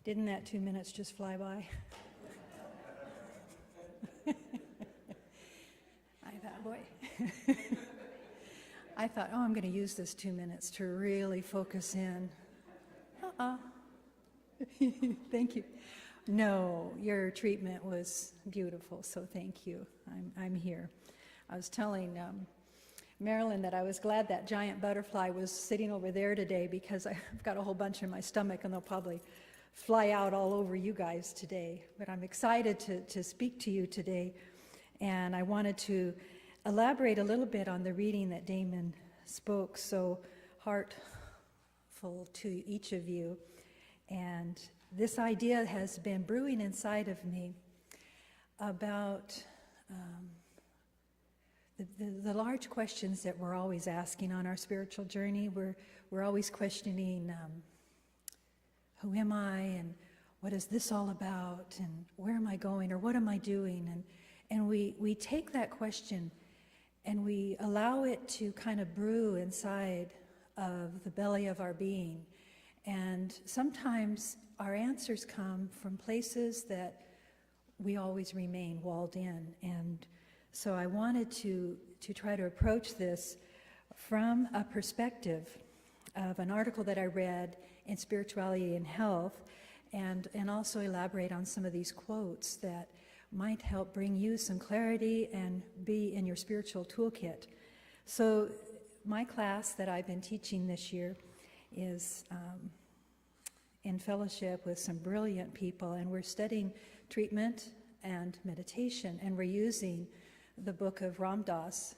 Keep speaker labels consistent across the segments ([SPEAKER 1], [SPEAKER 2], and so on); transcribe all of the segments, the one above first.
[SPEAKER 1] Didn't that 2 minutes just fly by? I thought, boy. I thought, oh, I'm going to use this 2 minutes to really focus in. Thank you. No, your treatment was beautiful, so thank you. I'm here. I was telling Marilyn that I was glad that giant butterfly was sitting over there today, because I've got a whole bunch in my stomach and they'll probably fly out all over you guys today. But I'm excited to speak to you today, and I wanted to elaborate a little bit on the reading that Damon spoke so heartful to each of you. And this idea has been brewing inside of me about the large questions that we're always asking on our spiritual journey. We're always questioning, who am I, and what is this all about, and where am I going, or what am I doing? And we take that question and we allow it to kind of brew inside of the belly of our being. And sometimes our answers come from places that we always remain walled in. And so I wanted to try to approach this from a perspective of an article that I read in Spirituality and Health, and also elaborate on some of these quotes that might help bring you some clarity and be in your spiritual toolkit. So my class that I've been teaching this year is in fellowship with some brilliant people, and we're studying treatment and meditation, and we're using the book of Ram Dass,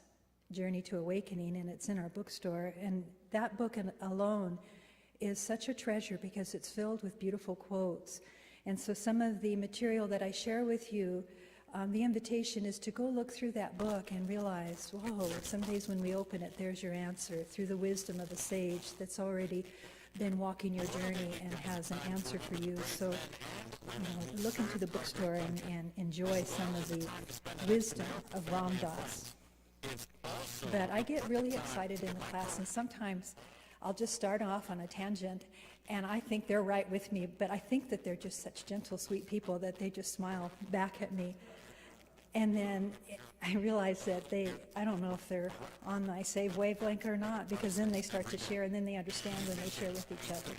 [SPEAKER 1] Journey to Awakening, and it's in our bookstore. And that book alone is such a treasure because it's filled with beautiful quotes. And so some of the material that I share with you, the invitation is to go look through that book and realize, whoa, some days when we open it, there's your answer through the wisdom of a sage that's already been walking your journey and has an answer for you. So look into the bookstore and enjoy some of the wisdom of Ram Dass. But I get really excited in the class, and sometimes I'll just start off on a tangent, and I think they're right with me, but I think that they're just such gentle, sweet people that they just smile back at me. And then I realize that I don't know if they're on my same wavelength or not, because then they start to share, and then they understand when they share with each other.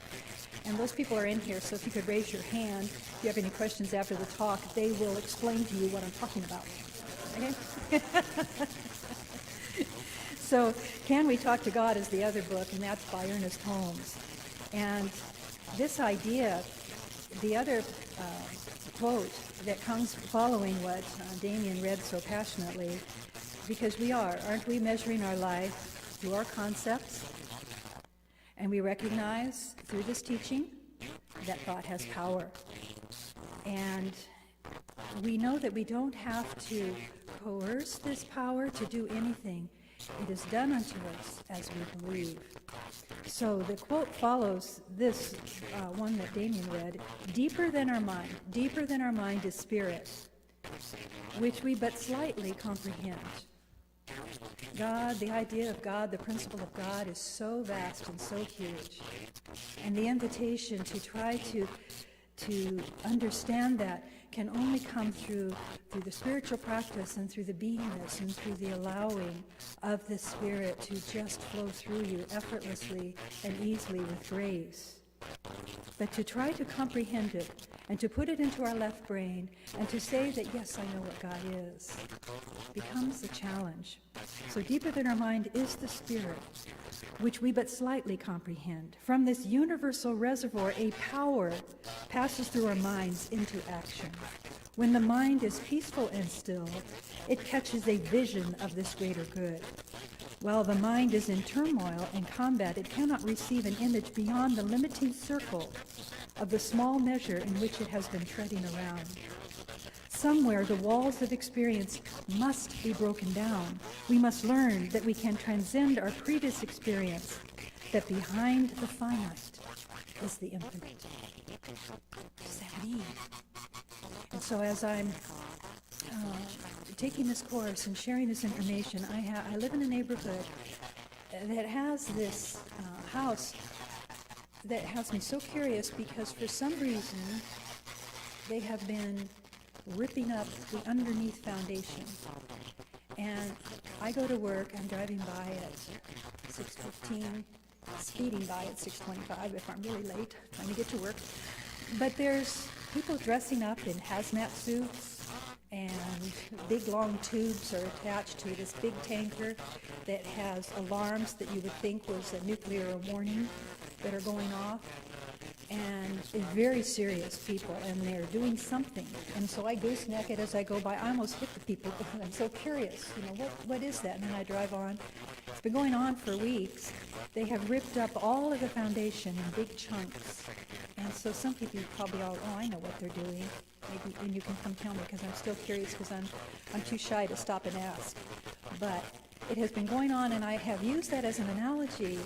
[SPEAKER 1] And those people are in here, so if you could raise your hand, if you have any questions after the talk, they will explain to you what I'm talking about. Okay? So, Can We Talk to God is the other book, and that's by Ernest Holmes. And this idea, the other quote that comes following what Damien read so passionately, because aren't we measuring our life through our concepts? And we recognize through this teaching that thought has power. And we know that we don't have to coerce this power to do anything. It is done unto us as we believe. So the quote follows this one that Damien read: deeper than our mind is spirit, which we but slightly comprehend. God, the idea of God, the principle of God is so vast and so huge. And the invitation to try to understand that can only come through the spiritual practice and through the beingness and through the allowing of the Spirit to just flow through you effortlessly and easily with grace. But to try to comprehend it and to put it into our left brain and to say that, yes, I know what God is, becomes the challenge. So deeper than our mind is the Spirit, which we but slightly comprehend. From this universal reservoir, a power passes through our minds into action. When the mind is peaceful and still, it catches a vision of this greater good. While the mind is in turmoil and combat, it cannot receive an image beyond the limiting circle of the small measure in which it has been treading around. Somewhere the walls of experience must be broken down. We must learn that we can transcend our previous experience, that behind the finite is the infinite. What does that mean? And so as I'm taking this course and sharing this information, I live in a neighborhood that has this house that has me so curious, because for some reason they have been ripping up the underneath foundation. And I go to work, I'm driving by at 6:15, speeding by at 6:25 if I'm really late, trying to get to work. But there's people dressing up in hazmat suits, and big long tubes are attached to this big tanker that has alarms that you would think was a nuclear warning that are going off. And they're very serious people, and they're doing something. And so I gooseneck it as I go by. I almost hit the people because I'm so curious, what is that? And then I drive on. It's been going on for weeks. They have ripped up all of the foundation in big chunks. And so some people probably all, I know what they're doing. Maybe, and you can come tell me, because I'm still curious, because I'm too shy to stop and ask. But it has been going on, and I have used that as an analogy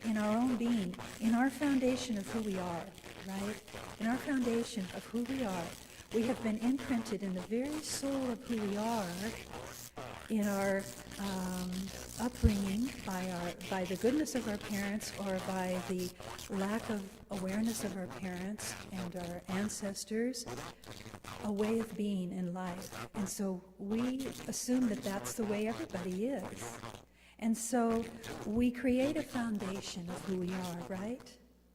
[SPEAKER 1] in our own being, in our foundation of who we are, right? In our foundation of who we are, we have been imprinted in the very soul of who we are, in our upbringing, by the goodness of our parents, or by the lack of awareness of our parents and our ancestors, a way of being in life. And so we assume that that's the way everybody is. And so we create a foundation of who we are, right?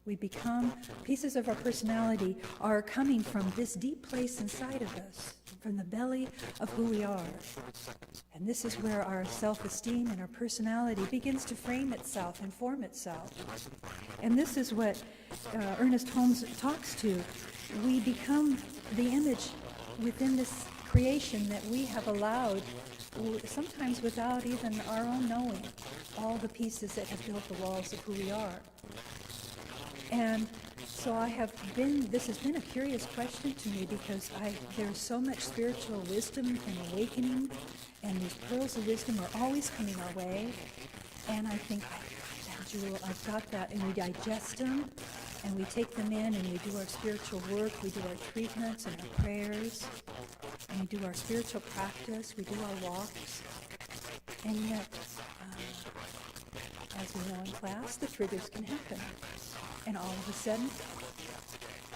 [SPEAKER 1] We become, pieces of our personality are coming from this deep place inside of us, from the belly of who we are. And this is where our self-esteem and our personality begins to frame itself and form itself. And this is what Ernest Holmes talks to. We become the image within this creation that we have allowed, sometimes without even our own knowing, all the pieces that have built the walls of who we are. And so this has been a curious question to me, because there's so much spiritual wisdom and awakening, and these pearls of wisdom are always coming our way. And I think, Jewel, I've got that, and we digest them, and we take them in, and we do our spiritual work, we do our treatments and our prayers, and we do our spiritual practice, we do our walks. And yet, as we know in class, the triggers can happen. And all of a sudden,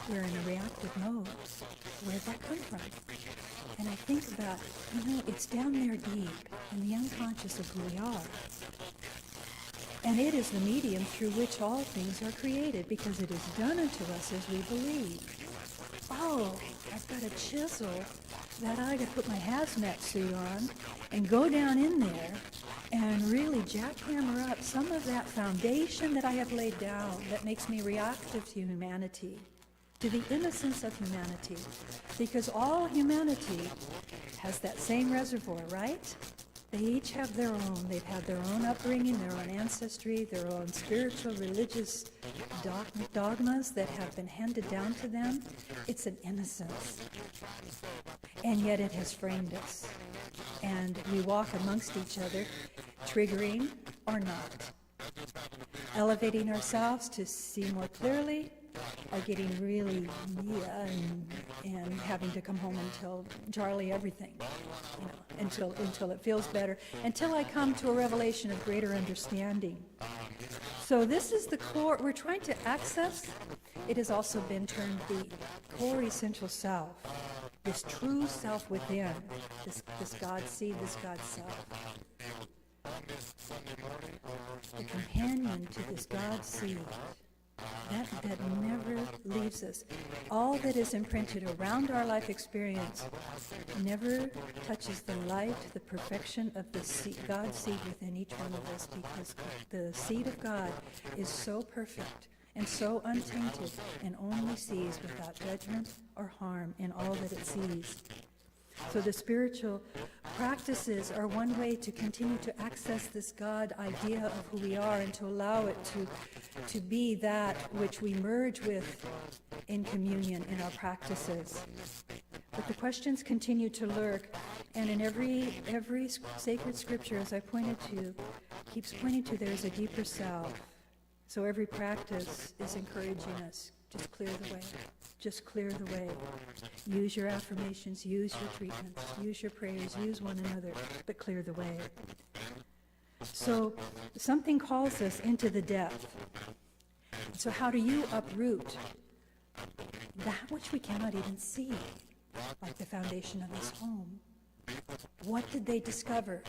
[SPEAKER 1] we're in a reactive mode. Where'd that come from? And I think about, it's down there deep in the unconscious of who we are. And it is the medium through which all things are created, because it is done unto us as we believe. Oh, I've got a chisel that I could put my hazmat suit on and go down in there and really jackhammer up some of that foundation that I have laid down that makes me reactive to humanity, to the innocence of humanity. Because all humanity has that same reservoir, right? They each have their own. They've had their own upbringing, their own ancestry, their own spiritual, religious dogmas that have been handed down to them. It's an innocence. And yet it has framed us. And we walk amongst each other, triggering or not. Elevating ourselves to see more clearly, or getting really and having to come home and tell Charlie everything, until it feels better, until I come to a revelation of greater understanding. So this is the core we're trying to access. It has also been termed the core essential self, this true self within, this God seed, this God self. The companion to this God seed. That never leaves us. All that is imprinted around our life experience never touches the light, the perfection of the God seed within each one of us, because the seed of God is so perfect and so untainted, and only sees without judgment or harm in all that it sees. So the spiritual practices are one way to continue to access this God idea of who we are, and to allow it to be that which we merge with in communion in our practices. But the questions continue to lurk, and in every sacred scripture, as I pointed to, keeps pointing to there's a deeper self. So every practice is encouraging us, just clear the way. Just clear the way. Use your affirmations, use your treatments, use your prayers, use one another, but clear the way. So something calls us into the depth. So how do you uproot that which we cannot even see, like the foundation of this home? What did they discover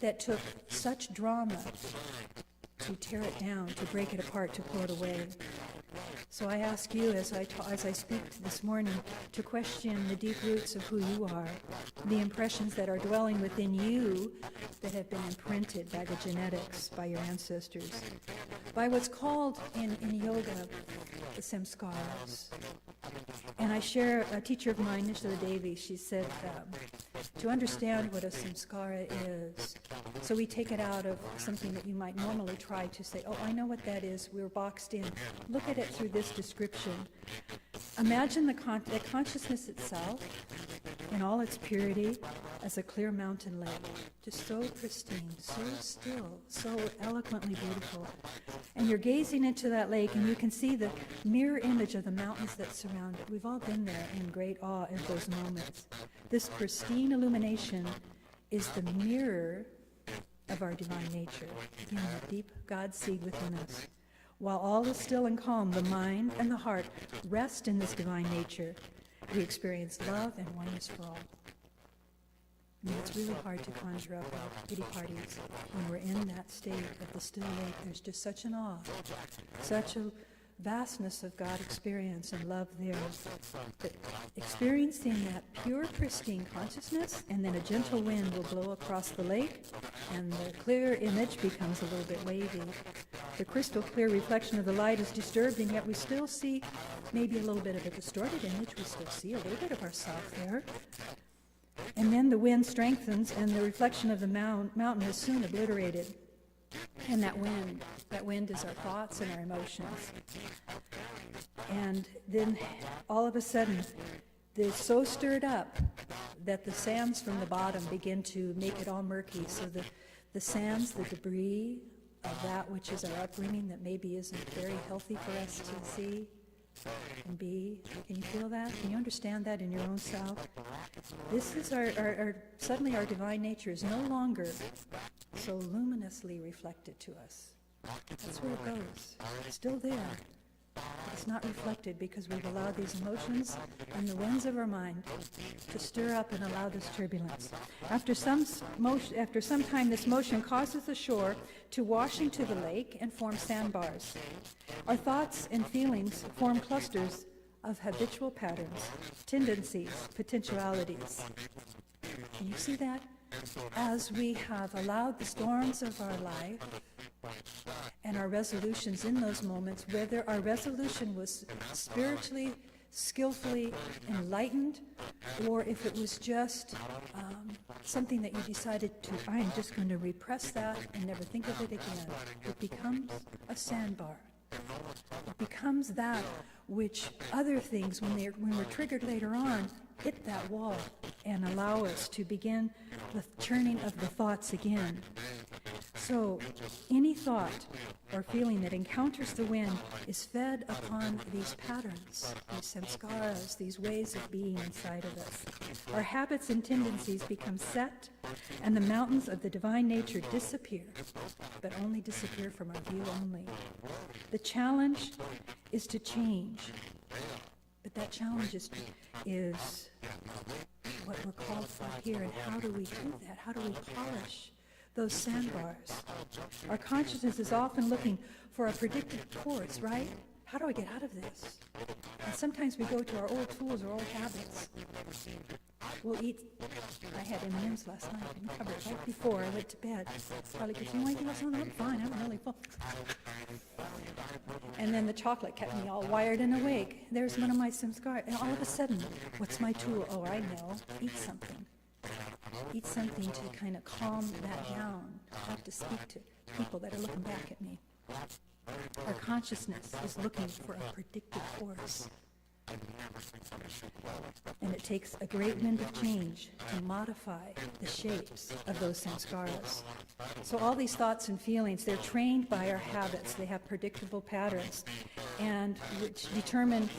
[SPEAKER 1] that took such drama to tear it down, to break it apart, to pull it away? So I ask you, as I speak this morning, to question the deep roots of who you are, the impressions that are dwelling within you that have been imprinted by the genetics, by your ancestors, by what's called in yoga the samskaras. And I share a teacher of mine, Nishla Devi, she said, to understand what a samskara is, so we take it out of something that you might normally try to say, oh, I know what that is, we're boxed in. Look at it through this description. Imagine the consciousness itself in all its purity as a clear mountain lake, just so pristine, so still, so eloquently beautiful. And you're gazing into that lake and you can see the mirror image of the mountains that surround it. We've all been there in great awe at those moments. This pristine illumination is the mirror of our divine nature, again, the deep God seed within us. While all is still and calm, the mind and the heart rest in this divine nature. We experience love and oneness for all. I mean, it's really hard to conjure up our pity parties when we're in that state of the still lake. There's just such an awe, such a vastness of God experience and love there. But experiencing that pure, pristine consciousness, and then a gentle wind will blow across the lake, and the clear image becomes a little bit wavy. The crystal clear reflection of the light is disturbed, and yet we still see maybe a little bit of a distorted image. We still see a little bit of ourselves there. And then the wind strengthens, and the reflection of the mountain is soon obliterated. And that wind is our thoughts and our emotions. And then all of a sudden, they're so stirred up that the sands from the bottom begin to make it all murky. So the sands, the debris of that which is our upbringing that maybe isn't very healthy for us to see and be. Can you feel that? Can you understand that in your own self? This is suddenly our divine nature is no longer so luminously reflected to us. That's where it goes. It's still there. It's not reflected because we've allowed these emotions and the winds of our mind to stir up and allow this turbulence. After some time, this motion causes the shore to wash into the lake and form sandbars. Our thoughts and feelings form clusters of habitual patterns, tendencies, potentialities. Can you see that? As we have allowed the storms of our life and our resolutions in those moments, whether our resolution was spiritually, skillfully enlightened, or if it was just something that you decided to, I'm just going to repress that and never think of it again, it becomes a sandbar. It becomes that which other things, when we're triggered later on, hit that wall and allow us to begin the churning of the thoughts again. So any thought or feeling that encounters the wind is fed upon these patterns, these samskaras, these ways of being inside of us. Our habits and tendencies become set, and the mountains of the divine nature disappear, but only disappear from our view only. The challenge is to change, but that challenge is what we're called for here. And how do we do that? How do we polish those sandbars? Our consciousness is often looking for a predicted course, right? How do I get out of this? And sometimes we go to our old tools or old habits. We'll eat. I had M&Ms last night in the cupboard right before I went to bed. Probably because you know anything else on? I'm fine. I'm really full. And then the chocolate kept me all wired and awake. There's one of my samskaras. And all of a sudden, what's my tool? Oh, I know. Eat something. Eat something to kind of calm that down. I have to speak to people that are looking back at me. Our consciousness is looking for a predicted course. And it takes a great wind of change to modify the shapes of those samskaras. So all these thoughts and feelings, they're trained by our habits. They have predictable patterns, and which determine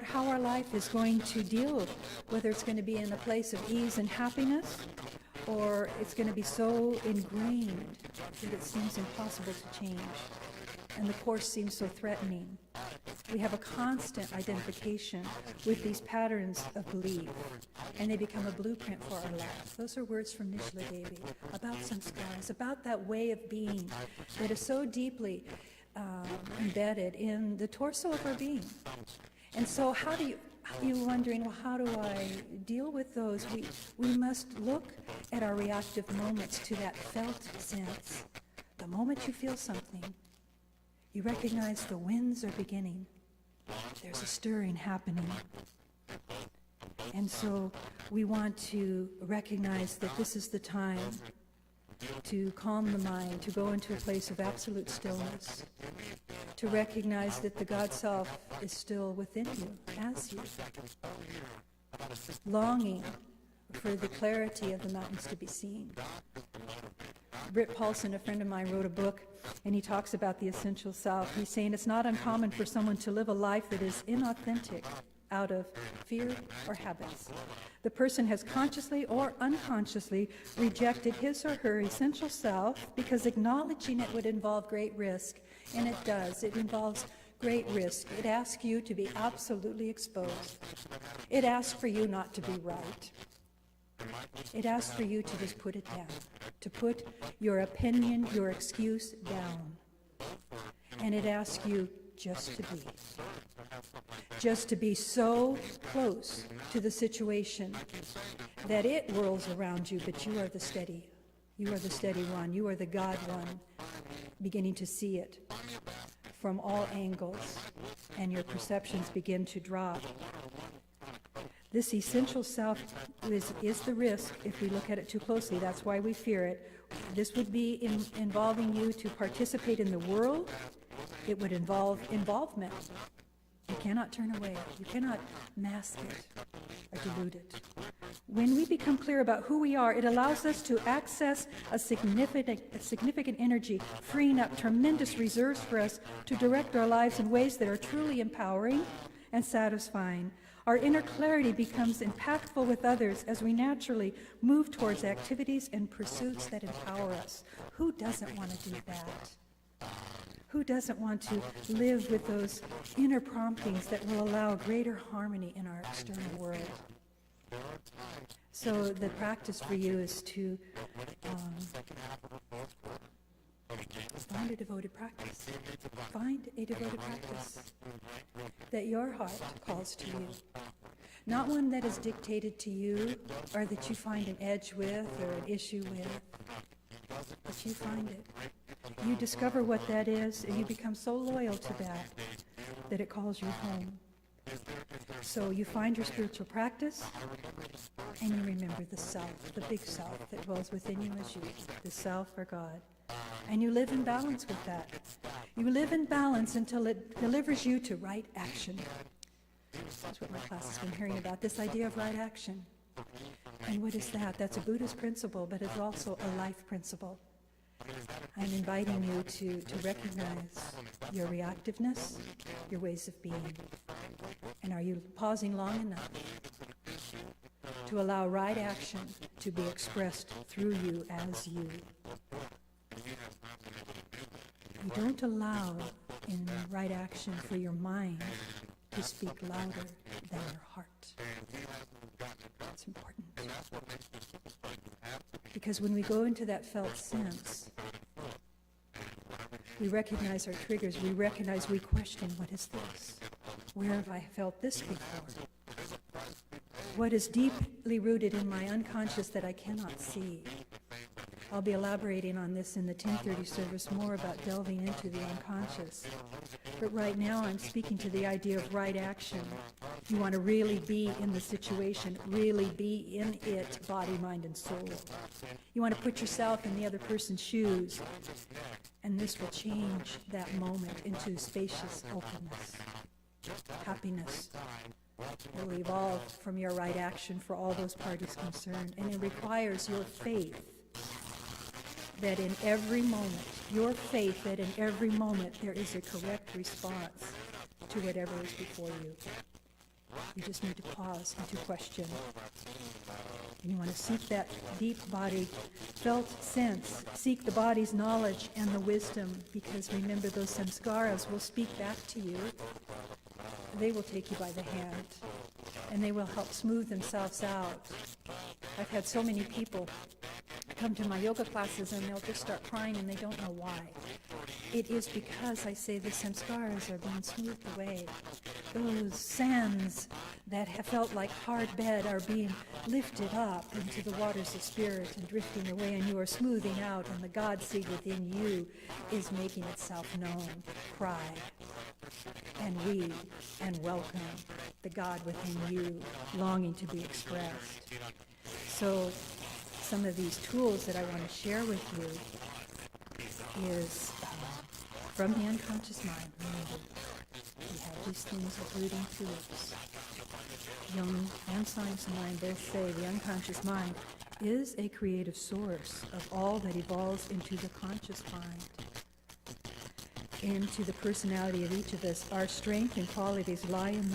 [SPEAKER 1] how our life is going to deal, whether it's going to be in a place of ease and happiness, or it's going to be so ingrained that it seems impossible to change. and the course seems so threatening. We have a constant identification with these patterns of belief, and they become a blueprint for our life. Those are words from Nishla Devi about samskaras, about that way of being that is so deeply embedded in the torso of our being. And so you're wondering, well, how do I deal with those? We must look at our reactive moments to that felt sense. The moment you feel something, you recognize the winds are beginning. There's a stirring happening. And so we want to recognize that this is the time to calm the mind, to go into a place of absolute stillness, to recognize that the God Self is still within you, as you, longing for the clarity of the mountains to be seen. Britt Paulson, a friend of mine, wrote a book, and he talks about the essential self. He's saying it's not uncommon for someone to live a life that is inauthentic out of fear or habits. The person has consciously or unconsciously rejected his or her essential self because acknowledging it would involve great risk, and it does. It involves great risk. It asks you to be absolutely exposed. It asks for you not to be right. It asks for you to just put it down, to put your opinion, your excuse down. And it asks you just to be so close to the situation that it whirls around you, but you are the steady one, you are the God one, beginning to see it from all angles, and your perceptions begin to drop. This essential self is the risk if we look at it too closely. That's why we fear it. This would be involving you to participate in the world. It would involve involvement. You cannot turn away. You cannot mask it or dilute it. When we become clear about who we are, it allows us to access a significant energy, freeing up tremendous reserves for us to direct our lives in ways that are truly empowering and satisfying. Our inner clarity becomes impactful with others as we naturally move towards activities and pursuits that empower us. Who doesn't want to do that? Who doesn't want to live with those inner promptings that will allow greater harmony in our external world? So the practice for you is to find a devoted practice. Find a devoted practice that your heart calls to you. Not one that is dictated to you or that you find an edge with or an issue with, but you find it. You discover what that is, and you become so loyal to that it calls you home. So you find your spiritual practice, and you remember the self, the big self that dwells within you as you, the self or God. And you live in balance with that. You live in balance until it delivers you to right action. That's what my class has been hearing about, this idea of right action. And what is that? That's a Buddhist principle, but it's also a life principle. I'm inviting you to recognize your reactiveness, your ways of being. And are you pausing long enough to allow right action to be expressed through you as you? You don't allow in right action for your mind to speak louder than your heart. It's important. Because when we go into that felt sense, we recognize our triggers. We recognize, we question, what is this? Where have I felt this before? What is deeply rooted in my unconscious that I cannot see? I'll be elaborating on this in the 10:30 service, more about delving into the unconscious. But right now I'm speaking to the idea of right action. You want to really be in the situation, really be in it, body, mind, and soul. You want to put yourself in the other person's shoes, and this will change that moment into spacious openness, happiness. It will evolve from your right action for all those parties concerned, and it requires your faith that in every moment, your faith that in every moment there is a correct response to whatever is before you. You just need to pause and to question. And you want to seek that deep body, felt sense. Seek the body's knowledge and the wisdom, because remember, those samskaras will speak back to you. They will take you by the hand, and they will help smooth themselves out. I've had so many people come to my yoga classes and they'll just start crying and they don't know why. It is because I say the samskaras are being smoothed away. Those sands that have felt like hard bed are being lifted up into the waters of spirit and drifting away, and you are smoothing out, and the God seed within you is making itself known. Cry and weed and welcome the God within you longing to be expressed. So some of these tools that I want to share with you is from the unconscious mind. Remember, we have these things of rooting tulips. Jung and science mind both say the unconscious mind is a creative source of all that evolves into the conscious mind, into the personality of each of us. Our strength and qualities lie in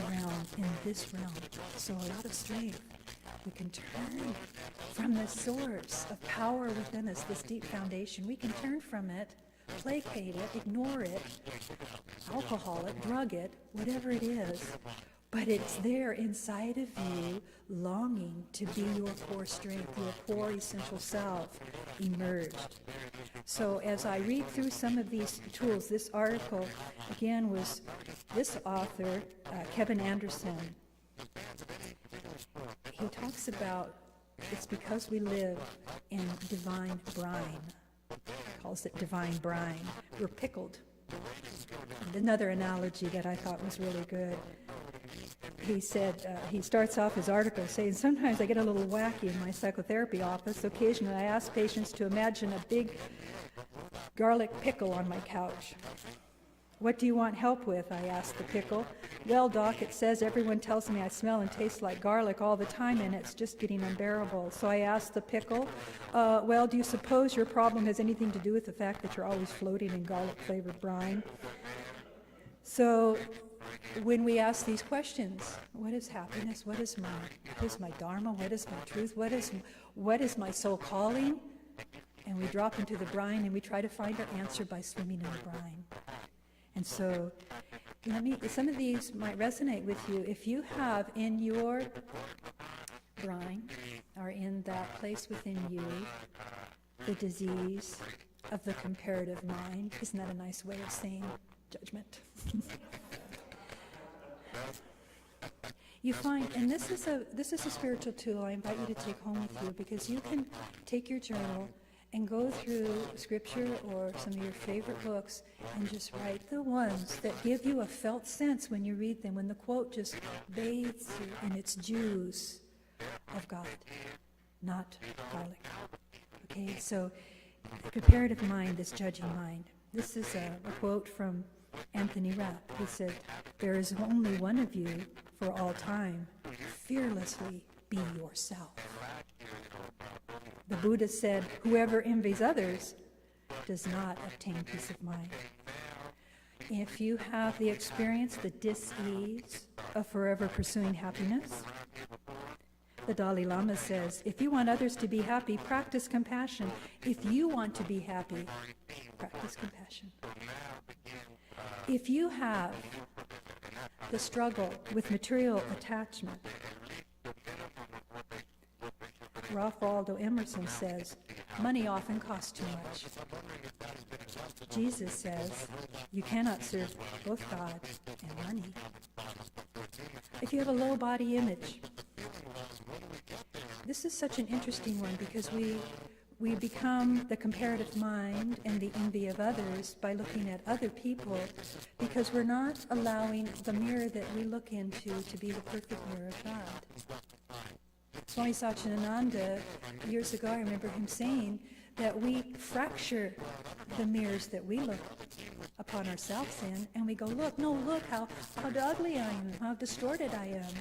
[SPEAKER 1] this realm. So a lot of strength. We can turn from the source of power within us, this deep foundation. We can turn from it, placate it, ignore it, alcohol it, drug it, whatever it is. But it's there inside of you, longing to be your core strength, your core essential self emerged. So as I read through some of these tools, this article, again, was this author, Kevin Anderson. He talks about it's because we live in divine brine. He calls it divine brine. We're pickled. And another analogy that I thought was really good. He said, he starts off his article saying, sometimes I get a little wacky in my psychotherapy office. Occasionally I ask patients to imagine a big garlic pickle on my couch. What do you want help with? I asked the pickle. Well, Doc, it says everyone tells me I smell and taste like garlic all the time, and it's just getting unbearable. So I asked the pickle, well, do you suppose your problem has anything to do with the fact that you're always floating in garlic-flavored brine? So when we ask these questions, what is happiness? What is my dharma? What is my truth? What is my soul calling? And we drop into the brine and we try to find our answer by swimming in the brine. And so some of these might resonate with you. If you have in your brine, or in that place within you, the disease of the comparative mind, isn't that a nice way of saying judgment? You find, and this is a spiritual tool I invite you to take home with you, because you can take your journal and go through scripture or some of your favorite books and just write the ones that give you a felt sense when you read them, when the quote just bathes you in its juice of God, not garlic. Okay, so the comparative mind, this judging mind. This is a quote from Anthony Rapp. He said, "There is only one of you for all time. Fearlessly be yourself." The Buddha said, "Whoever envies others does not obtain peace of mind." If you have the experience, the dis-ease of forever pursuing happiness, the Dalai Lama says, if you want others to be happy, practice compassion. If you want to be happy, practice compassion. If you have the struggle with material attachment, Ralph Waldo Emerson says, money often costs too much. Jesus says, you cannot serve both God and money. If you have a low body image, this is such an interesting one, because we become the comparative mind and the envy of others by looking at other people, because we're not allowing the mirror that we look into to be the perfect mirror of God. Swami Satchidananda, years ago, I remember him saying that we fracture the mirrors that we look upon ourselves in, and we go, look how ugly I am, how distorted I am.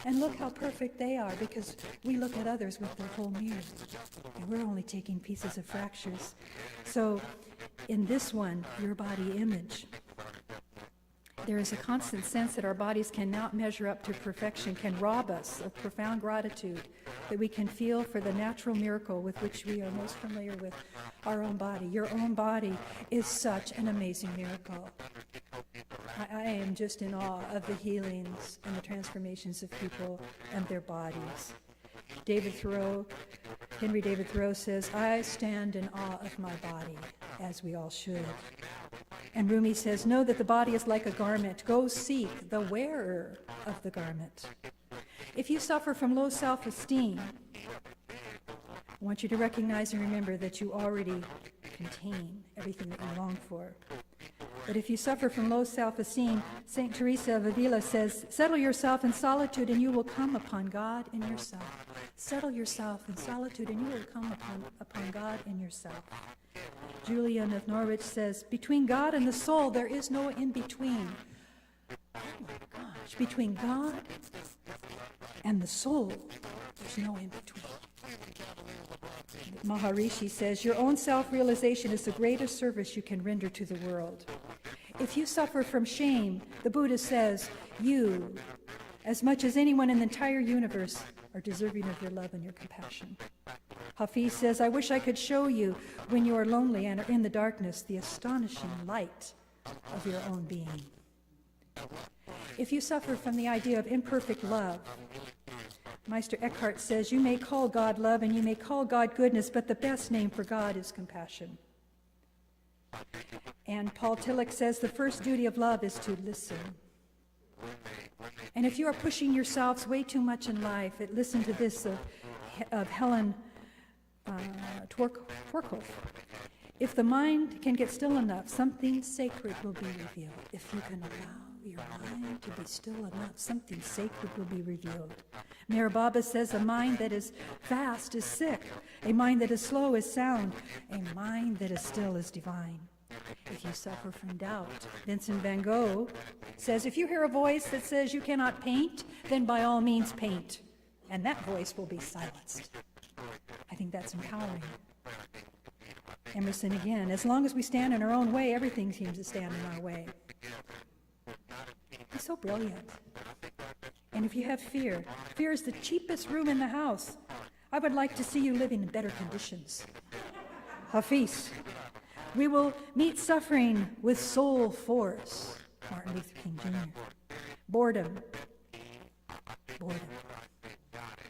[SPEAKER 1] And look how perfect they are, because we look at others with their whole mirror. And we're only taking pieces of fractures. So in this one, your body image, There is a constant sense that our bodies cannot measure up to perfection, can rob us of profound gratitude that we can feel for the natural miracle with which we are most familiar with our own body. Your own body is such an amazing miracle. I am just in awe of the healings and the transformations of people and their bodies. Henry David Thoreau says, I stand in awe of my body, as we all should. And Rumi says, know that the body is like a garment. Go seek the wearer of the garment. If you suffer from low self-esteem, I want you to recognize and remember that you already contain everything that you long for. But if you suffer from low self-esteem, St. Teresa of Avila says, settle yourself in solitude and you will come upon God in yourself. Settle yourself in solitude and you will come upon God in yourself. Julian of Norwich says, between God and the soul, there is no in-between. Oh my gosh, between God and the soul, there's no in-between. Maharishi says, your own self-realization is the greatest service you can render to the world. If you suffer from shame, the Buddha says, you, as much as anyone in the entire universe, are deserving of your love and your compassion. Hafiz says, I wish I could show you, when you are lonely and are in the darkness, the astonishing light of your own being. If you suffer from the idea of imperfect love, Meister Eckhart says, you may call God love and you may call God goodness, but the best name for God is compassion. And Paul Tillich says, the first duty of love is to listen. And if you are pushing yourselves way too much in life, listen to this of Helen Twerkhoff. If the mind can get still enough, something sacred will be revealed. If you can allow your mind to be still enough, something sacred will be revealed. Meher Baba says, a mind that is fast is sick. A mind that is slow is sound. A mind that is still is divine. If you suffer from doubt, Vincent van Gogh says, if you hear a voice that says you cannot paint, then by all means paint, and that voice will be silenced. I think that's empowering. Emerson again, as long as we stand in our own way, everything seems to stand in our way. He's so brilliant. And if you have fear, fear is the cheapest room in the house. I would like to see you living in better conditions. Hafiz. We will meet suffering with soul force. Martin Luther King Jr. Boredom.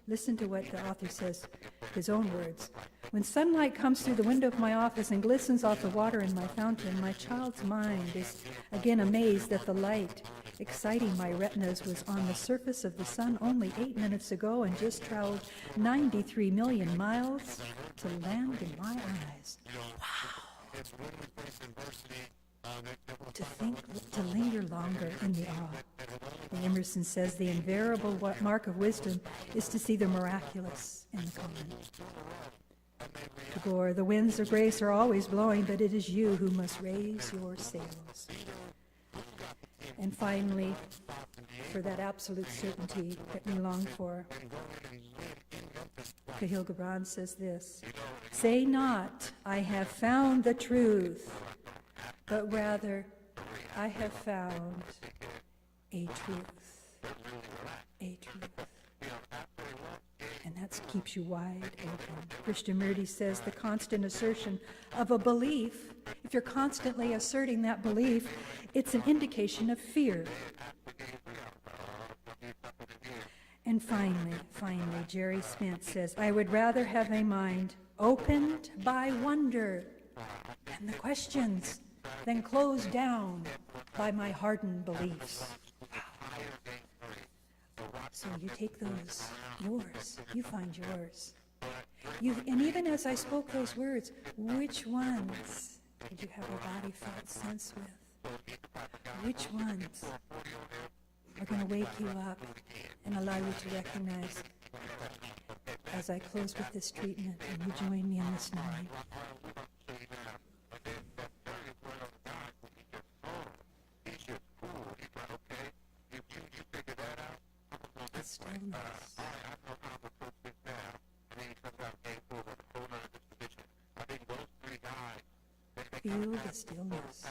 [SPEAKER 1] Listen to what the author says, his own words. When sunlight comes through the window of my office and glistens off the water in my fountain, my child's mind is again amazed that the light exciting my retinas was on the surface of the sun only 8 minutes ago and just traveled 93 million miles to land in my eyes. Wow. To linger longer in the awe. And Emerson says the invariable mark of wisdom is to see the miraculous in the common. Tagore, the winds of grace are always blowing, but it is you who must raise your sails. And finally, for that absolute certainty that we long for, Cahill Gibran says this, say not, I have found the truth, but rather, I have found a truth. A truth. And that keeps you wide open. Krishnamurti says the constant assertion of a belief, if you're constantly asserting that belief, it's an indication of fear. And finally, Jerry Spence says, I would rather have a mind opened by wonder and the questions than closed down by my hardened beliefs. So you take those, yours, you find yours. And even as I spoke those words, which ones did you have a body felt sense with? Which ones are going to wake you up and allow you to recognize, as I close with this treatment, and you join me in this knowing. The stillness. Feel the stillness.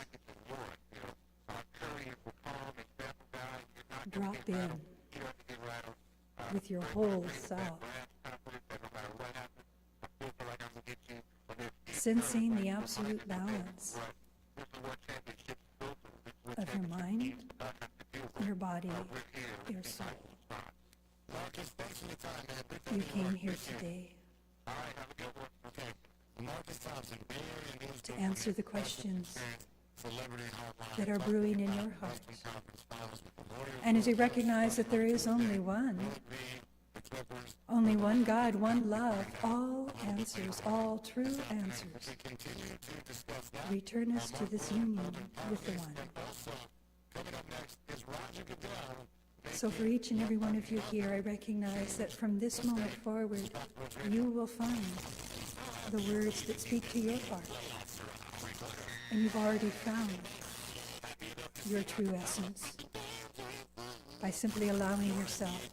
[SPEAKER 1] drop in with your whole self, sensing the absolute balance of your mind, your body, your soul. You came here today to answer the questions that are brewing in your heart, and to recognize that there is only one God, one love, all answers, all true answers. Return us to this union with the one. So for each and every one of you here, I recognize that from this moment forward, you will find the words that speak to your heart. And you've already found your true essence by simply allowing yourself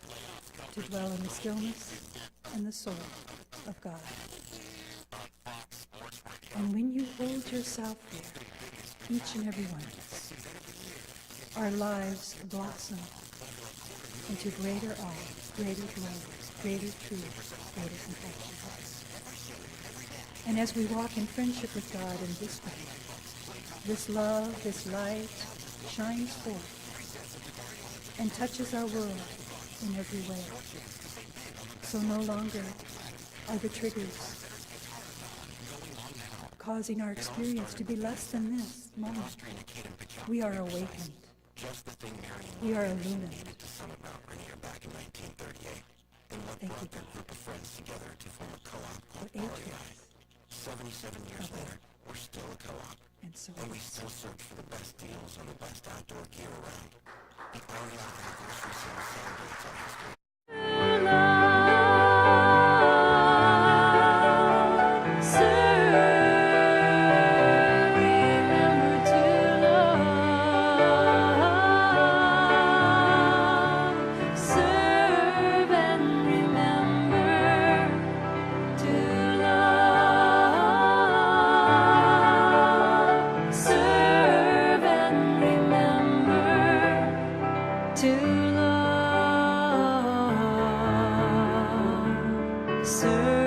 [SPEAKER 1] to dwell in the stillness and the soul of God. And when you hold yourself there, each and every one of us, our lives blossom into greater awe, greater glory, greater truth, greater compassion. And as we walk in friendship with God in this way, this love, this light shines forth and touches our world in every way. So no longer are the triggers causing our experience to be less than this moment. We are awakened. We are illumined. Thank you, God. For 8 years. 77 years later, we're still a co-op. And we still search for the best deals on the best outdoor gear around. The only grocery sale celebrates our history. To love, serve.